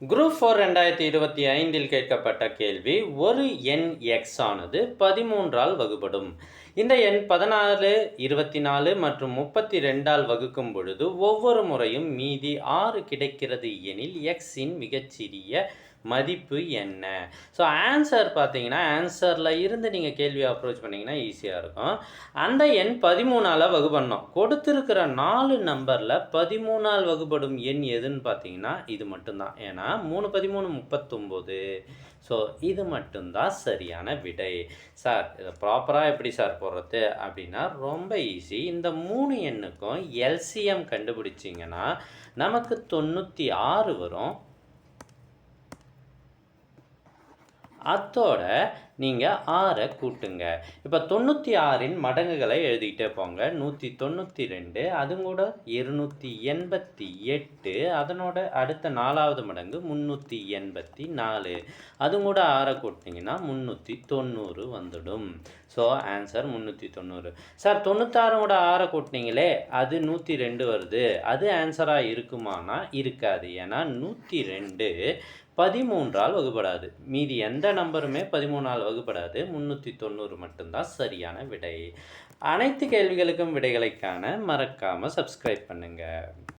Group 4 2025 கேட்கப்பட்ட கேள்வி, ஒரு எண் எக்ஸ் ஆனது 13ஆல் வகுபடும். இந்த எண் 14, 24 மற்றும் 32ஆல் வகுக்கும் பொழுது ஒவ்வொரு முறையும் மீதி 6 கிடைக்கிறது எனில் எக்ஸின் மிகச்சிறிய மதிப்பு என்ன? ஸோ ஆன்சர் பார்த்தீங்கன்னா, ஆன்சரில் இருந்து நீங்கள் கேள்வியை அப்ரோச் பண்ணிங்கன்னா ஈஸியாக இருக்கும். அந்த எண் 13ஆல் வகுபடணும். கொடுத்துருக்கிற 4 நம்பரில் 13ஆல் வகுபடும் எண் எதுன்னு பார்த்தீங்கன்னா இது மட்டும்தான். ஏன்னா 3 13 39. ஸோ இது மட்டும்தான் சரியான விடை. சார் இதை ப்ராப்பராக எப்படி சார் போடுறது அப்படின்னா ரொம்ப ஈஸி. இந்த 3 எண்ணுக்கும் எல்சிஎம் கண்டுபிடிச்சிங்கன்னா நமக்கு 96 வரும். அத்தோட நீங்கள் 6 கூட்டுங்க. இப்போ 96இன் மடங்குகளை எழுதிக்கிட்டே போங்க. 192, அதுங்கூட 288, அதனோட அடுத்த 4வது மடங்கு 384, அதுங்கூட 6 கூட்டினீங்கன்னா 390 வந்துடும். So answer 390. சார் 96 6 கூட்டினீங்களே அது 102 வருது, அது ஆன்சராக இருக்குமானா இருக்காது. ஏன்னா 102 13ஆல் வகுபடாது. மீதி எந்த நம்பருமே 13ஆல் வகுபடாது. 390 மட்டும்தான் சரியான விடை. அனைத்து கேள்விகளுக்கும் விடைகளை காண மறக்காமல் சப்ஸ்கிரைப் பண்ணுங்கள்.